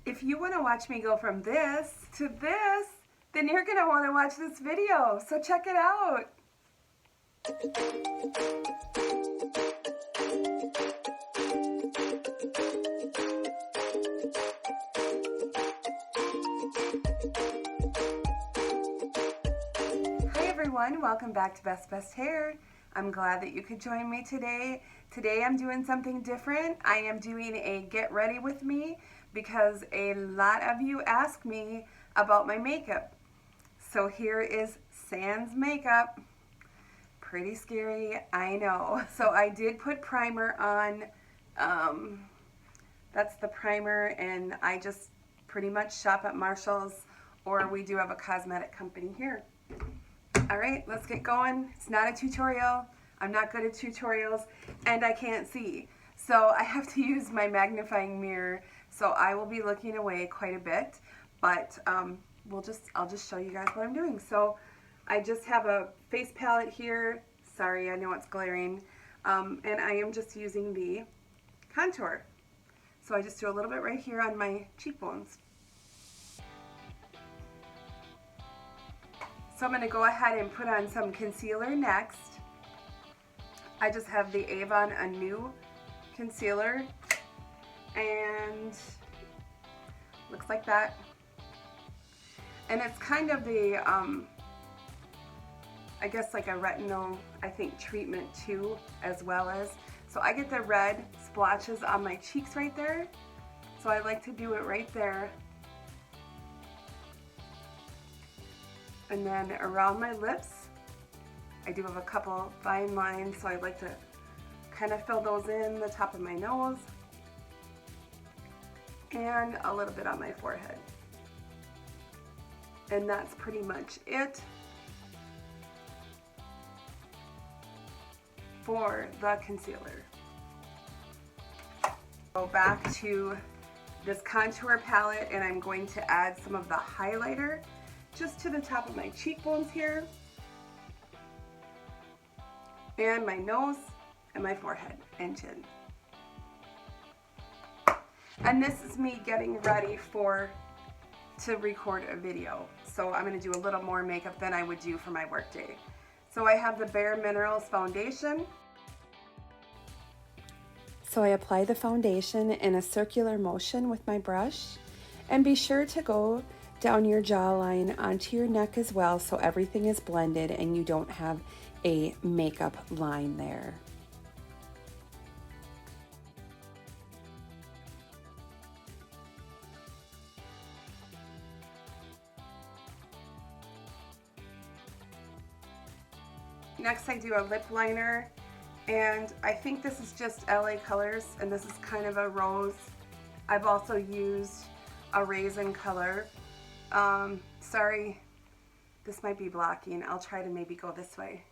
If you want to watch me go from this to this, then you're going to want to watch this video. So check it out. Hi everyone, welcome back to Best Hair. I'm glad that you could join me today. Today I'm doing something different. I am doing a get ready with me because a lot of you asked me about my makeup. So here is sans makeup. Pretty scary, I know. So I did put primer on. That's the primer, and I just pretty much shop at Marshall's, or we do have a cosmetic company here. All right, let's get going. It's not a tutorial. I'm not good at tutorials, and I can't see. So I have to use my magnifying mirror, so I will be looking away quite a bit, but I'll just show you guys what I'm doing. So I just have a face palette here. Sorry, I know it's glaring. And I am just using the contour. So I just do a little bit right here on my cheekbones. So I'm going to go ahead and put on some concealer next. I just have the Avon Anew concealer, and looks like that. And it's kind of the, I guess like a retinol, I think, treatment too, as well as. So I get the red splotches on my cheeks right there. So I like to do it right there. And then around my lips, I do have a couple fine lines, so I like to kind of fill those in the top of my nose and a little bit on my forehead. And that's pretty much it for the concealer. Go back to this contour palette, and I'm going to add some of the highlighter just to the top of my cheekbones here, and my nose, and my forehead and chin. And this is me getting ready to record a video. So I'm going to do a little more makeup than I would do for my work day. So I have the Bare Minerals foundation. So I apply the foundation in a circular motion with my brush, and be sure to go down your jawline onto your neck as well, so everything is blended and you don't have a makeup line there. Next I do a lip liner, and I think this is just LA Colors, and this is kind of a rose. I've also used a raisin color. Sorry, this might be blocking. I'll try to maybe go this way.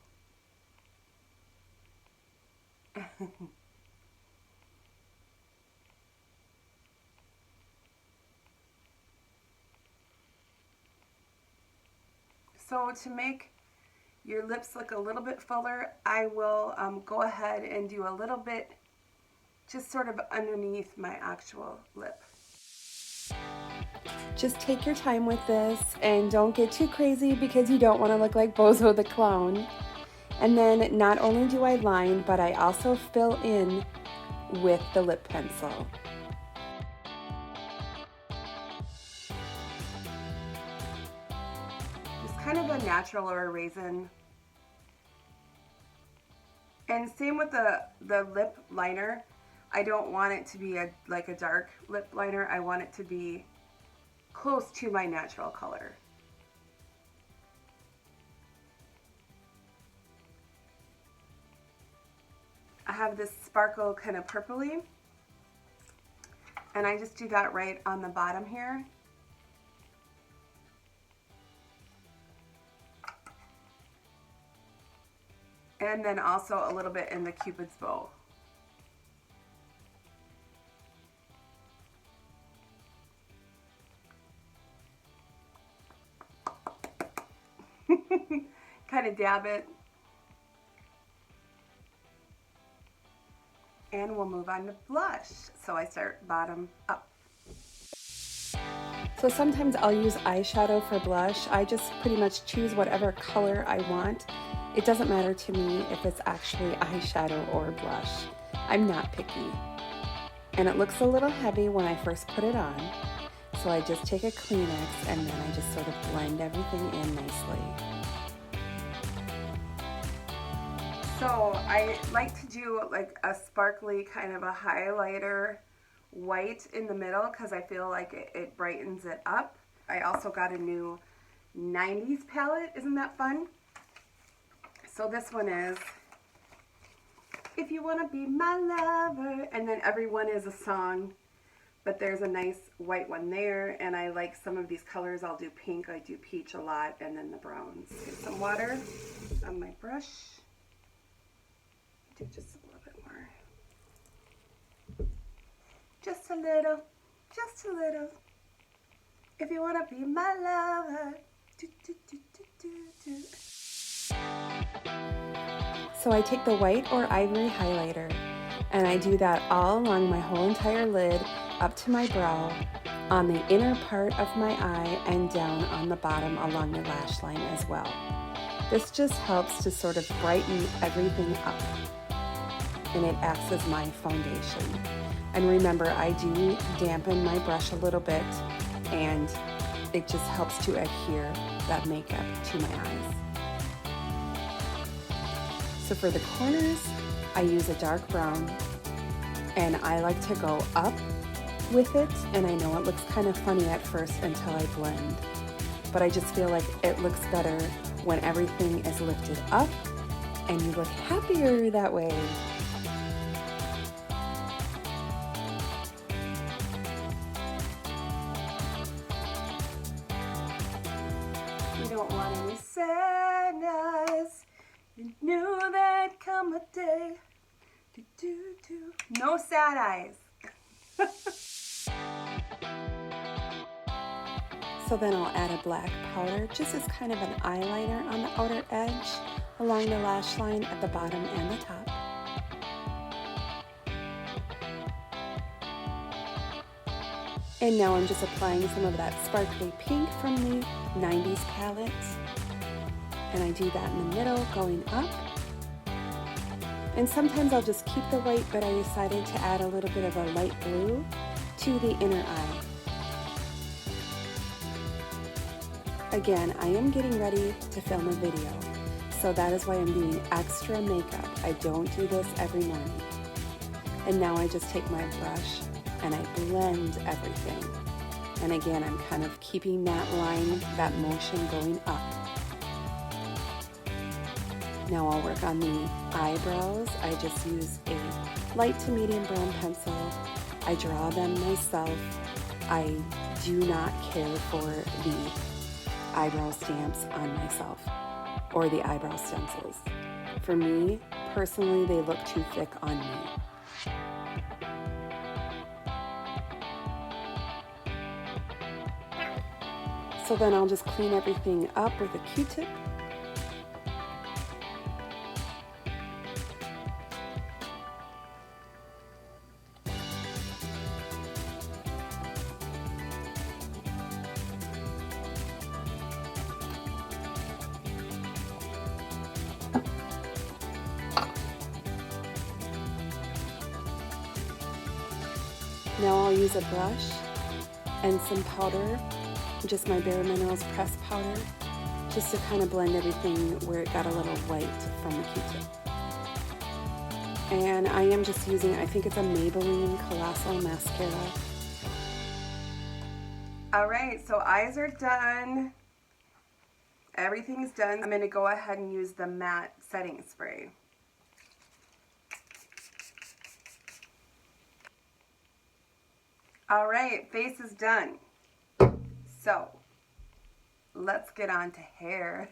So to make your lips look a little bit fuller, I will go ahead and do a little bit just sort of underneath my actual lip. Just take your time with this and don't get too crazy because you don't want to look like Bozo the Clown. And then not only do I line, but I also fill in with the lip pencil. Just kind of a natural or a raisin. And same with the lip liner. I don't want it to be like a dark lip liner. I want it to be close to my natural color. I have this sparkle kind of purpley, and I just do that right on the bottom here. And then also a little bit in the Cupid's bow. Kind of dab it. And we'll move on to blush. So I start bottom up. So sometimes I'll use eyeshadow for blush. I just pretty much choose whatever color I want. It doesn't matter to me if it's actually eyeshadow or blush. I'm not picky. And it looks a little heavy when I first put it on. So I just take a Kleenex and then I just sort of blend everything in nicely. So I like to do like a sparkly kind of a highlighter white in the middle because I feel like it brightens it up. I also got a new 90s palette. Isn't that fun? So this one is If You Want to Be My Lover, and then every one is a song, but there's a nice white one there, and I like some of these colors. I'll do pink, I do peach a lot, and then the browns. Get some water on my brush. Do just a little bit more. Just a little, just a little. If you want to be my lover. Do, do, do, do, do, do. So I take the white or ivory highlighter and I do that all along my whole entire lid, up to my brow, on the inner part of my eye, and down on the bottom along the lash line as well. This just helps to sort of brighten everything up, and it acts as my foundation. And remember, I do dampen my brush a little bit, and it just helps to adhere that makeup to my eyes. So for the corners, I use a dark brown, and I like to go up with it, and I know it looks kind of funny at first until I blend, but I just feel like it looks better when everything is lifted up, and you look happier that way. We don't want any sadness. You knew there'd come a day. Do, do, do. No sad eyes. So then I'll add a black powder just as kind of an eyeliner on the outer edge along the lash line at the bottom and the top. And now I'm just applying some of that sparkly pink from the 90s palette. And I do that in the middle, going up. And sometimes I'll just keep the white, but I decided to add a little bit of a light blue to the inner eye. Again, I am getting ready to film a video, so that is why I'm doing extra makeup. I don't do this every morning. And now I just take my brush and I blend everything. And again, I'm kind of keeping that line, that motion going up. Now I'll work on the eyebrows. I just use a light to medium brown pencil. I draw them myself. I do not care for the eyebrow stamps on myself or the eyebrow stencils. For me, personally, they look too thick on me. So then I'll just clean everything up with a Q-tip. Now I'll use a brush and some powder, just my Bare Minerals pressed powder, just to kind of blend everything where it got a little white from the Q-tip. And I am just using, I think it's a Maybelline Colossal Mascara. All right, so eyes are done. Everything's done. I'm going to go ahead and use the matte setting spray. All right, face is done. So let's get on to hair.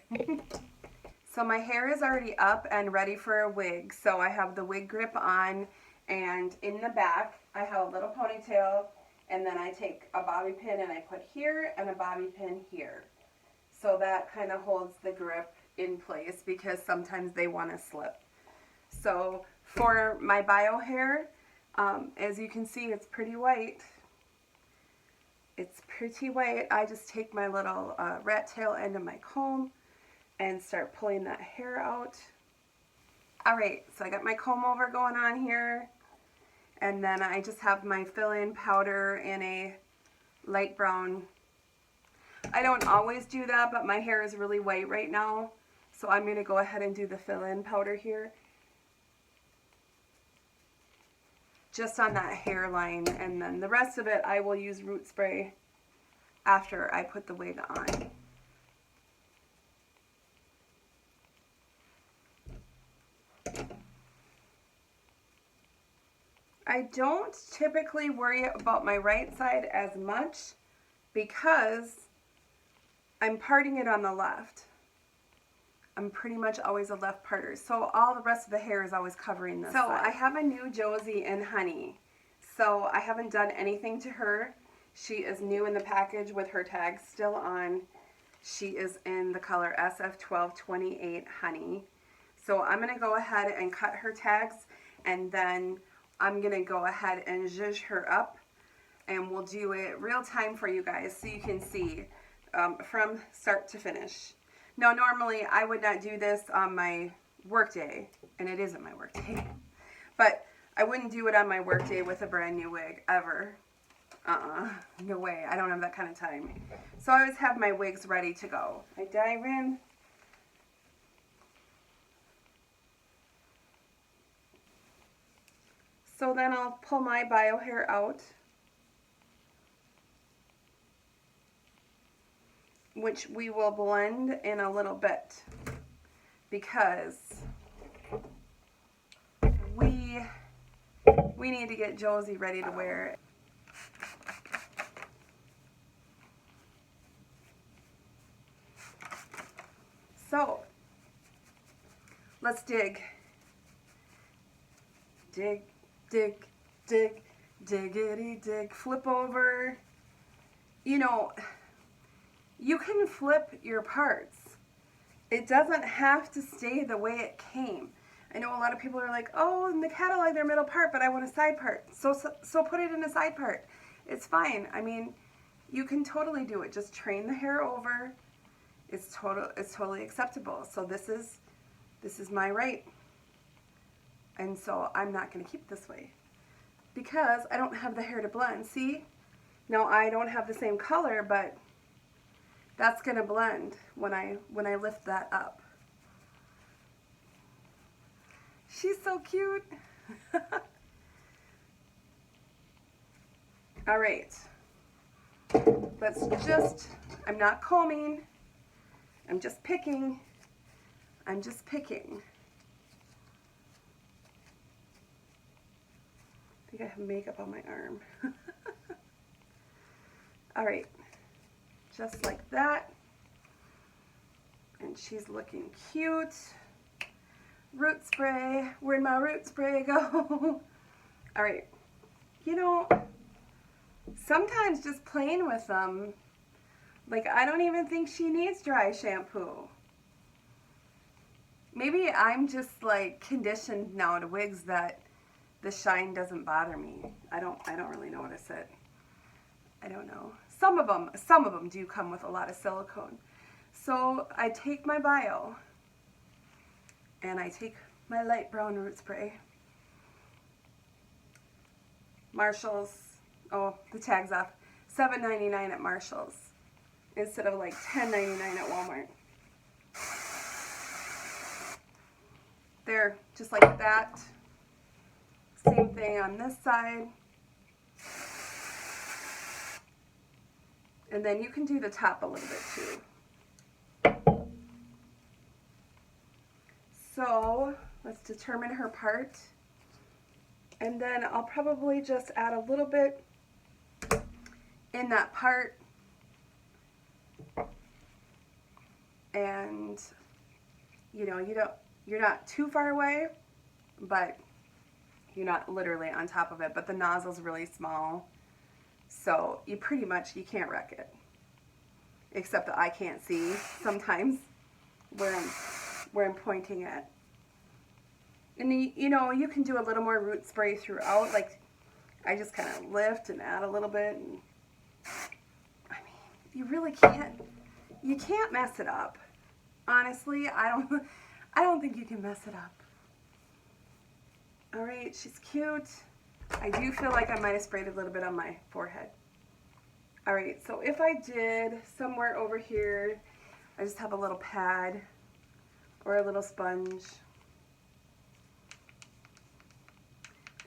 So my hair is already up and ready for a wig. So I have the wig grip on, and in the back I have a little ponytail, and then I take a bobby pin and I put here and a bobby pin here. So that kind of holds the grip in place because sometimes they want to slip. So for my bio hair, as you can see, it's pretty white. It's pretty white. I just take my little rat tail end of my comb and start pulling that hair out. Alright, so I got my comb over going on here, and then I just have my fill-in powder in a light brown. I don't always do that, but my hair is really white right now, so I'm going to go ahead and do the fill-in powder here. Just on that hairline, and then the rest of it I will use root spray after I put the wig on. I don't typically worry about my right side as much because I'm parting it on the left. I'm pretty much always a left parter, so all the rest of the hair is always covering this side. I have a new Josie in Honey, so I haven't done anything to her. She is new in the package with her tags still on. She is in the color SF1228 Honey. So I'm going to go ahead and cut her tags, and then I'm going to go ahead and zhuzh her up, and we'll do it real time for you guys so you can see from start to finish. Now, normally I would not do this on my work day, and it isn't my work day, but I wouldn't do it on my work day with a brand new wig, ever. No way, I don't have that kind of time. So I always have my wigs ready to go. I dive in. So then I'll pull my bio hair out, which we will blend in a little bit because we need to get Josie ready to wear it. So let's dig. Dig, dig, dig, diggity dig, flip over. You know, you can flip your parts. It doesn't have to stay the way it came. I know a lot of people are like, oh, in the catalog they're middle part, but I want a side part. So put it in a side part. It's fine. I mean, you can totally do it. Just train the hair over. It's totally acceptable. So this is my right. And so I'm not going to keep it this way because I don't have the hair to blend. See? Now I don't have the same color, but that's going to blend when I lift that up. She's so cute. All right. Let's just, I'm not combing. I'm just picking. I'm just picking. I think I have makeup on my arm. All right. Just like that. And she's looking cute. Root spray. Where'd my root spray go? All right. You know, sometimes just playing with them, like I don't even think she needs dry shampoo. Maybe I'm just like conditioned now to wigs that the shine doesn't bother me. I don't really know what I said. I don't know. Some of them do come with a lot of silicone. So I take my bio and I take my light brown root spray. Marshall's, oh, the tag's off. $7.99 at Marshall's instead of like $10.99 at Walmart. There, just like that. Same thing on this side. And then you can do the top a little bit too. So let's determine her part. And then I'll probably just add a little bit in that part. And you know, you're not too far away, but you're not literally on top of it, but the nozzle's really small. So you pretty much, you can't wreck it. Except that I can't see sometimes where I'm pointing at. And you know, you can do a little more root spray throughout. Like I just kind of lift and add a little bit. And You really can't. You can't mess it up. Honestly, I don't think you can mess it up. All right, she's cute. I do feel like I might have sprayed a little bit on my forehead. All right, so if I did somewhere over here, I just have a little pad or a little sponge.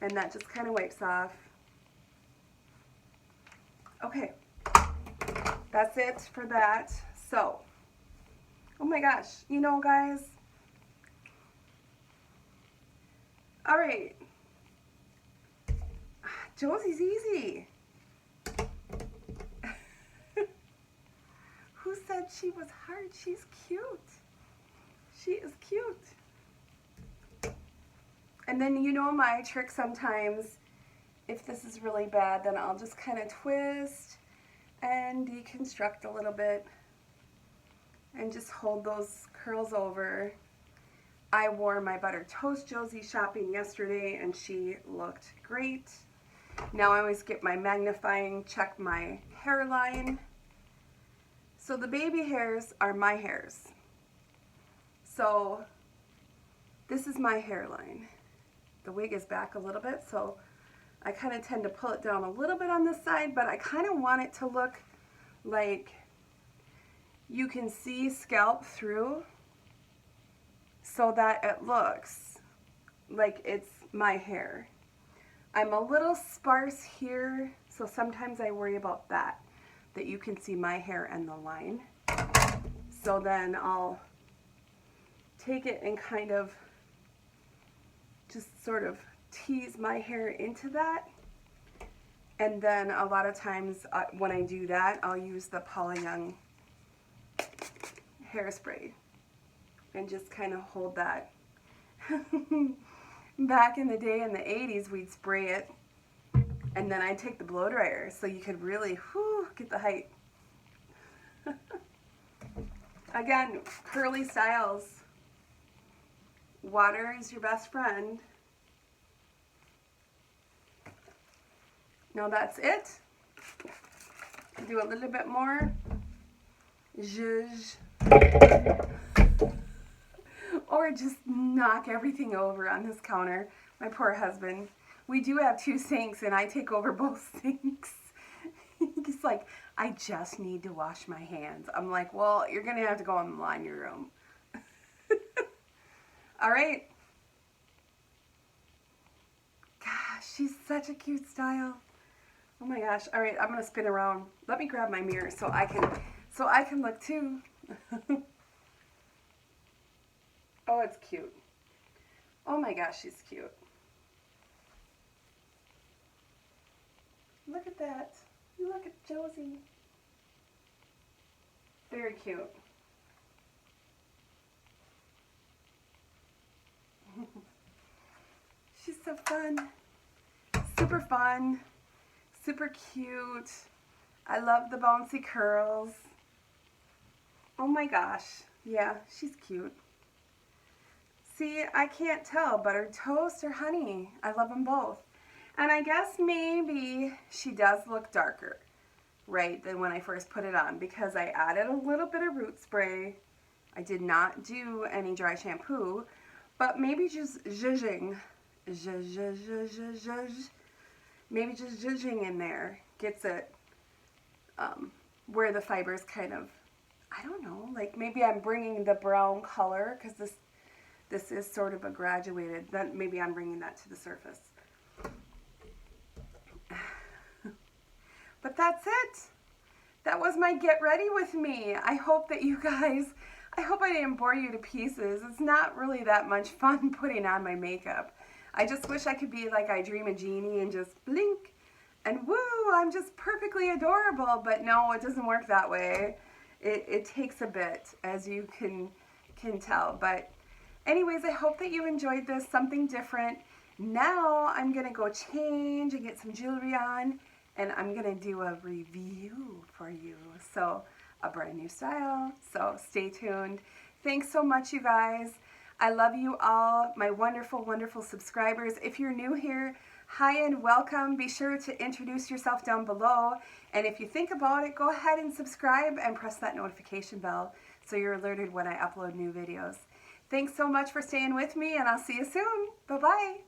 And that just kind of wipes off. Okay, that's it for that. So, oh my gosh, you know, guys. All right, Josie's easy. Who said she was hard? She's cute. She is cute. And then, you know, my trick sometimes, if this is really bad, then I'll just kind of twist and deconstruct a little bit and just hold those curls over. I wore my Butter Toast Josie shopping yesterday and she looked great. Now I always get my magnifying, check my hairline. So the baby hairs are my hairs. So this is my hairline. The wig is back a little bit, so I kind of tend to pull it down a little bit on this side, but I kind of want it to look like you can see scalp through so that it looks like it's my hair. I'm a little sparse here, so sometimes I worry about that you can see my hair and the line. So then I'll take it and kind of just sort of tease my hair into that. And then a lot of times when I do that, I'll use the Paula hairspray and just kind of hold that. Back in the day in the 80s, we'd spray it and then I'd take the blow dryer so you could really get the height. Again, curly styles. Water is your best friend. Now that's it. Do a little bit more. Zhuzh. Or just knock everything over on this counter. My poor husband. We do have 2 sinks and I take over both sinks. He's like, I just need to wash my hands. I'm like, well, you're going to have to go in the laundry room. All right. Gosh, she's such a cute style. Oh my gosh. All right, I'm going to spin around. Let me grab my mirror so I can look too. Oh, it's cute. Oh my gosh, she's cute. Look at that. Look at Josie. Very cute. She's so fun. Super fun. Super cute. I love the bouncy curls. Oh my gosh. Yeah, she's cute. See, I can't tell, butter toast or honey. I love them both. And I guess maybe she does look darker, right, than when I first put it on because I added a little bit of root spray. I did not do any dry shampoo, but maybe just zhuzhing, maybe just zhuzhing in there gets it where the fibers kind of, I don't know, like maybe I'm bringing the brown color because this is sort of a graduated, then maybe I'm bringing that to the surface. But that's it. That was my get ready with me. I hope that you guys, I hope I didn't bore you to pieces. It's not really that much fun putting on my makeup. I just wish I could be like I Dream a Genie and just blink and woo, I'm just perfectly adorable. But no, it doesn't work that way. It takes a bit, as you can tell. But anyways, I hope that you enjoyed this, something different. Now I'm going to go change and get some jewelry on. And I'm going to do a review for you. So, a brand new style. So, stay tuned. Thanks so much, you guys. I love you all, my wonderful, wonderful subscribers. If you're new here, Hi and welcome. Be sure to introduce yourself down below. And if you think about it, go ahead and subscribe and press that notification bell so you're alerted when I upload new videos. Thanks so much for staying with me, and I'll see you soon. Bye-bye.